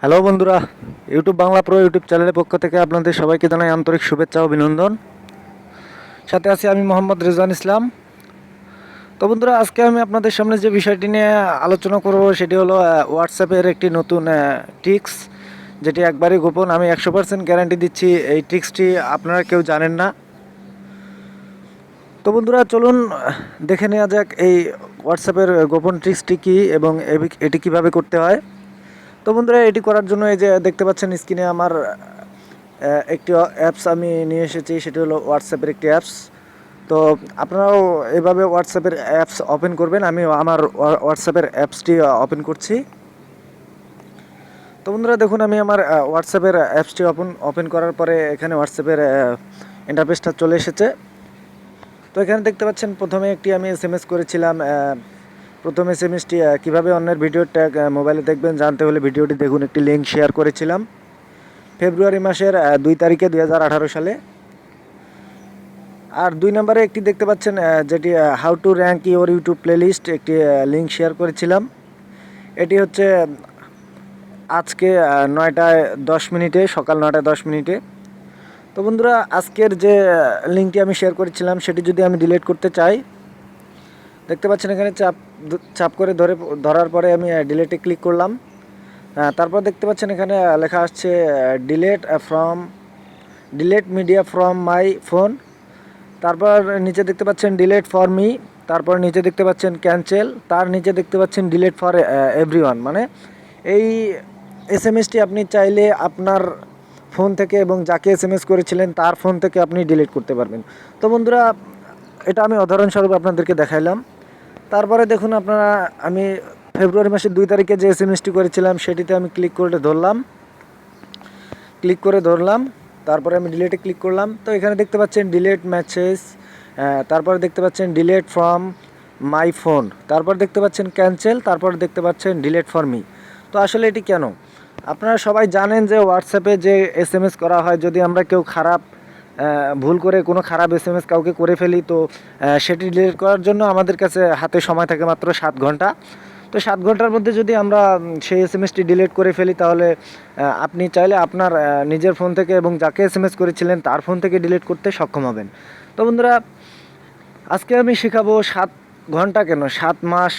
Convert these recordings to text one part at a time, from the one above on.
Hello বন্ধুরা, YouTube Bangla pro YouTube চ্যানেলের পক্ষ থেকে আপনাদের সবাইকে জানাই আন্তরিক শুভেচ্ছা ও অভিনন্দন। সাথে আছি আমি মোহাম্মদ রেজওয়ান ইসলাম। তো বন্ধুরা, আজকে আমি আপনাদের সামনে যে বিষয়টি নিয়ে আলোচনা করব সেটি হলো হোয়াটসঅ্যাপের একটি নতুন ট্রিক্স, যেটি একবারই গোপন। আমি 100% গ্যারান্টি দিচ্ছি এই ট্রিক্সটি আপনারা কেউ জানেন না। তো বন্ধুরা, চলুন দেখে নেওয়া যাক এই হোয়াটসঅ্যাপের গোপন ট্রিক্সটি কী এবং এটি কিভাবে করতে হয়। তো বন্ধুরা, এটি করার জন্য এই যে দেখতে পাচ্ছেন স্ক্রিনে আমার একটি অ্যাপস আমি নিয়ে এসেছি, সেটি হলো হোয়াটসঅ্যাপের একটি অ্যাপস। তো আপনারাও এভাবে হোয়াটসঅ্যাপের অ্যাপস ওপেন করবেন। আমি আমার হোয়াটসঅ্যাপের অ্যাপসটি ওপেন করছি। তো বন্ধুরা দেখুন, আমি আমার হোয়াটসঅ্যাপের অ্যাপসটি ওপেন করার পরে এখানে হোয়াটসঅ্যাপের ইন্টারফেসটা চলে এসেছে। তো এখানে দেখতে পাচ্ছেন প্রথমে একটি আমি এসএমএস করেছিলাম। প্রথম এসএমএসটি কীভাবে অন্যের ভিডিও ট্যাগ মোবাইলে দেখবেন জানতে হলে ভিডিওটি দেখুন, একটি লিঙ্ক শেয়ার করেছিলাম ফেব্রুয়ারি মাসের 2 তারিখে 2018 সালে। আর 2 নম্বরে একটি দেখতে পাচ্ছেন যেটি how to rank your YouTube playlist, একটি লিঙ্ক শেয়ার করেছিলাম। এটি হচ্ছে আজকে 9:10 সকাল 9:10। তো বন্ধুরা, আজকের যে লিঙ্কটি আমি শেয়ার করেছিলাম সেটি যদি আমি ডিলিট করতে চাই, দেখতে পাচ্ছেন এখানে চাপ করে ধরার পরে আমি ডিলেটে ক্লিক করলাম। তারপর দেখতে পাচ্ছেন এখানে লেখা আসছে delete media from my phone. তারপর নিচে দেখতে পাচ্ছেন ডিলেট ফর মি। তারপর নিচে দেখতে পাচ্ছেন ক্যান্সেল। তার নিচে দেখতে পাচ্ছেন ডিলেট ফর এভরিওয়ান। মানে এই এসএমএসটি আপনি চাইলে আপনার ফোন থেকে এবং যাকে এসএমএস করেছিলেন তার ফোন থেকে আপনি ডিলিট করতে পারবেন। তো বন্ধুরা, এটা আমি উদাহরণস্বরূপ আপনাদেরকে দেখাইলাম। তারপরে দেখুন আপনারা, আমি ফেব্রুয়ারি মাসের 2 তারিখে যে এসএমএসটি করেছিলাম সেটিতে আমি ক্লিক করে ধরলাম। তারপরে আমি ডিলেটে ক্লিক করলাম। তো এখানে দেখতে পাচ্ছেন ডিলেট মেসেজ, তারপরে দেখতে পাচ্ছেন ডিলেট ফ্রম মাই ফোন, তারপর দেখতে পাচ্ছেন ক্যান্সেল, তারপর দেখতে পাচ্ছেন ডিলেট ফর মি। তো আসলে এটি কেন? আপনারা সবাই জানেন যে হোয়াটসঅ্যাপে যে এসএমএস করা হয়, যদি আমরা কেউ ভুল করে কোনো খারাপ এসএমএস কাউকে করে ফেলি, তো সেটি ডিলিট করার জন্য আমাদের কাছে হাতে সময় থাকে মাত্র 7 ঘন্টা। তো 7 ঘন্টার মধ্যে যদি আমরা সেই এসএমএসটি ডিলিট করে ফেলি, তাহলে আপনি চাইলে আপনার নিজের ফোন থেকে এবং যাকে এসএমএস করেছিলেন তার ফোন থেকে ডিলিট করতে সক্ষম হবেন। তো বন্ধুরা, আজকে আমি শেখাবো 7 ঘন্টা কেন, 7 মাস,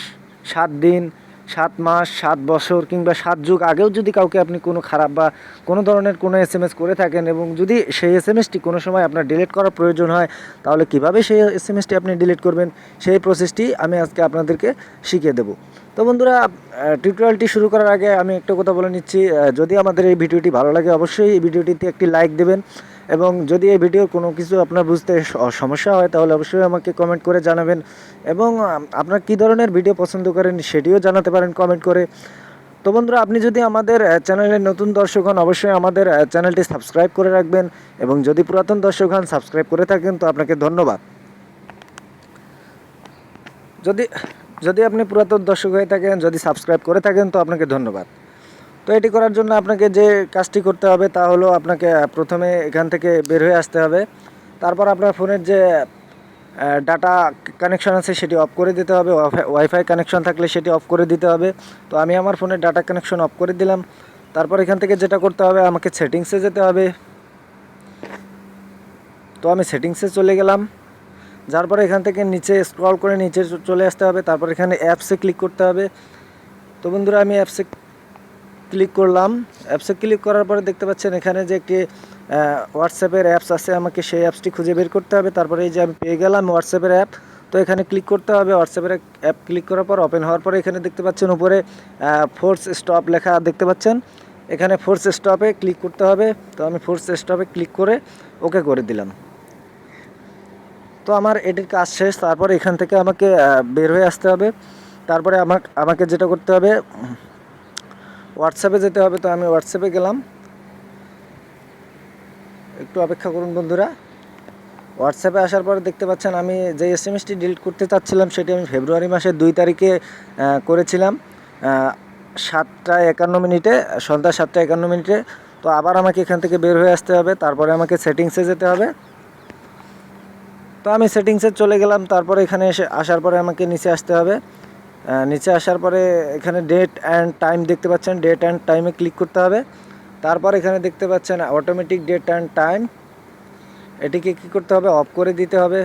7 দিন, 7 মাস, 7 বছর কিংবা 7 যুগ আগেও যদি কাউকে আপনি কোনো খারাপ বা কোনো ধরনের কোনো এসএমএস করে থাকেন এবং যদি সেই এসএমএসটি কোনো সময় আপনার ডিলিট করার প্রয়োজন হয়, তাহলে কিভাবে সেই এসএমএসটি আপনি ডিলিট করবেন সেই প্রসেসটি আমি আজকে আপনাদেরকে শিখিয়ে দেব। তো বন্ধুরা, টিউটোরিয়ালটি শুরু করার আগে আমি একটা কথা বলে নিচ্ছি, যদি আমাদের এই ভিডিওটি ভালো লাগে অবশ্যই এই ভিডিওটিতে একটি লাইক দেবেন, এবং যদি এই ভিডিওর কোনো কিছু আপনার বুঝতে সমস্যা হয় তাহলে অবশ্যই আমাকে কমেন্ট করে জানাবেন, এবং আপনার কী ধরনের ভিডিও পছন্দ করেন সেটিও জানাতে পারেন কমেন্ট করে। তো বন্ধুরা, আপনি যদি আমাদের চ্যানেলের নতুন দর্শক হন অবশ্যই আমাদের চ্যানেলটি সাবস্ক্রাইব করে রাখবেন, এবং যদি পুরাতন দর্শক হন সাবস্ক্রাইব করে থাকেন তো আপনাকে ধন্যবাদ। যদি আপনি পুরাতন দর্শক হয়ে থাকেন, যদি সাবস্ক্রাইব করে থাকেন তো আপনাকে ধন্যবাদ। তো এটি করার জন্য আপনাকে যে কাজটি করতে হবে তা হলো, আপনাকে প্রথমে এখান থেকে বের হয়ে আসতে হবে। তারপর আপনার ফোনের যে ডাটা কানেকশন আছে সেটি অফ করে দিতে হবে। ওয়াইফাই কানেকশন থাকলে সেটি অফ করে দিতে হবে। তো আমি আমার ফোনের ডাটা কানেকশন অফ করে দিলাম। তারপর এখান থেকে যেটা করতে হবে, আমাকে সেটিংসে যেতে হবে। তো আমি সেটিংসে চলে গেলাম, যার পরে এখান থেকে নিচে স্ক্রল করে নিচে চলে আসতে হবে। তারপর এখানে অ্যাপসে ক্লিক করতে হবে। তো বন্ধুরা, আমি অ্যাপসে ক্লিক করলাম। অ্যাপসে ক্লিক করার পরে দেখতে পাচ্ছেন এখানে যে একটি হোয়াটসঅ্যাপের অ্যাপস আছে, আমাকে সেই অ্যাপসটি খুঁজে বের করতে হবে। তারপরে এই যে আমি পেয়ে গেলাম হোয়াটসঅ্যাপের অ্যাপ। তো এখানে ক্লিক করতে হবে। হোয়াটসঅ্যাপের অ্যাপ ক্লিক করার পর ওপেন হওয়ার পরে এখানে দেখতে পাচ্ছেন উপরে ফোর্স স্টপ লেখা দেখতে পাচ্ছেন, এখানে ফোর্স স্টপে ক্লিক করতে হবে। তো আমি ফোর্স স্টপে ক্লিক করে ওকে করে দিলাম। তো আমার এটির কাজ শেষ। তারপর এখান থেকে আমাকে বের হয়ে আসতে হবে। তারপরে আমাকে যেটা করতে হবে, হোয়াটসঅ্যাপে যেতে হবে। তো আমি হোয়াটসঅ্যাপে গেলাম, একটু অপেক্ষা করুন বন্ধুরা। হোয়াটসঅ্যাপে আসার পরে দেখতে পাচ্ছেন আমি যে এসএমএসটি ডিলিট করতে চাচ্ছিলাম সেটি আমি ফেব্রুয়ারি মাসের 2 তারিখে করেছিলাম 7:51, সন্ধ্যা 7:51। তো আবার আমাকে এখান থেকে বের হয়ে আসতে হবে। তারপরে আমাকে সেটিংসে যেতে হবে। তো আমি সেটিংসে চলে গেলাম। তারপরে এখানে আসার পরে আমাকে নিচে আসতে হবে। নিচে আসার পরে এখানে ডেট অ্যান্ড টাইম দেখতে পাচ্ছেন, ডেট অ্যান্ড টাইমে ক্লিক করতে হবে। তারপর এখানে দেখতে পাচ্ছেন অটোমেটিক ডেট অ্যান্ড টাইম, এটিকে কী করতে হবে, অফ করে দিতে হবে।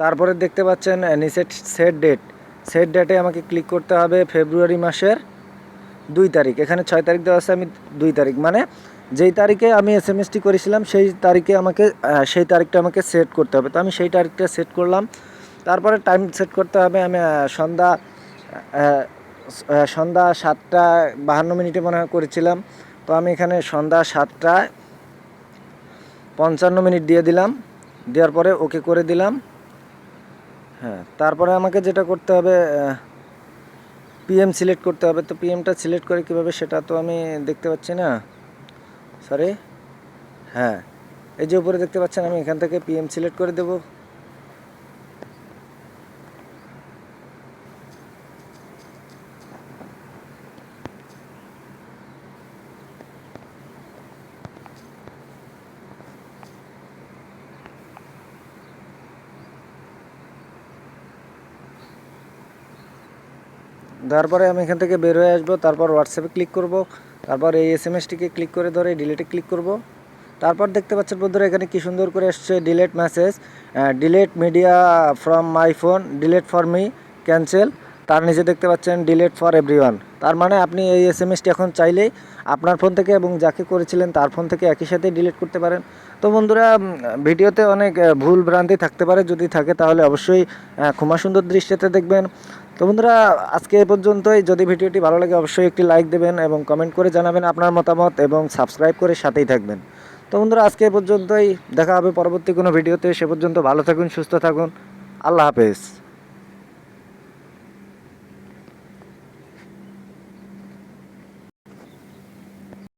তারপরে দেখতে পাচ্ছেন নিচে সেট ডেট, সেট ডেটে আমাকে ক্লিক করতে হবে ফেব্রুয়ারি মাসের 2 তারিখ। এখানে 6 তারিখ দেওয়া আছে, আমি 2 তারিখ মানে যেই তারিখে আমি এসএমএসটি করেছিলাম সেই তারিখে সেই তারিখটা আমাকে সেট করতে হবে। তো আমি সেই তারিখটা সেট করলাম। তারপরে টাইম সেট করতে হবে, আমি সন্ধ্যা 7:52 মনে হয় করেছিলাম। তো আমি এখানে সন্ধ্যা 7:55 দিয়ে দিলাম, দেওয়ার পরে ওকে করে দিলাম। হ্যাঁ, তারপরে আমাকে যেটা করতে হবে পিএম সিলেক্ট করতে হবে। তো পিএমটা সিলেক্ট করে কীভাবে সেটা তো আমি দেখতে পাচ্ছি না, সরি। হ্যাঁ, এই যে উপরে দেখতে পাচ্ছেন, আমি এখান থেকে পিএম সিলেক্ট করে দেব। তারপরে আমি এখান থেকে বের হয়ে আসবো, তারপর হোয়াটসঅ্যাপে ক্লিক করব, তারপর এই এসএমএসটিকে ক্লিক করে ধরে ডিলিটে ক্লিক করব। তারপর দেখতে পাচ্ছেন বন্ধুরা এখানে কি সুন্দর করে আসছে delete message, delete media from my phone, delete for me, cancel. তার নিচে দেখতে পাচ্ছেন ডিলেট ফর এভরিওয়ান। তার মানে আপনি এই এসএমএসটি এখন চাইলেই আপনার ফোন থেকে এবং যাকে করেছিলেন তার ফোন থেকে একই সাথে ডিলিট করতে পারেন। তো বন্ধুরা ভিডিওতে অনেক ভুল ভ্রান্তি থাকতে পারে, যদি থাকে তাহলে অবশ্যই ক্ষমা সুন্দর দৃষ্টিতে দেখবেন। তো বন্ধুরা আজকে এ পর্যন্তই। যদি ভিডিওটি ভালো লাগে অবশ্যই একটি লাইক দেবেন এবং কমেন্ট করে জানাবেন আপনার মতামত এবং সাবস্ক্রাইব করে সাথেই থাকবেন। তো বন্ধুরা আজকে এ পর্যন্তই, দেখা হবে পরবর্তী কোনো ভিডিওতে। সে পর্যন্ত ভালো থাকুন, সুস্থ থাকুন, আল্লাহ হাফেজ।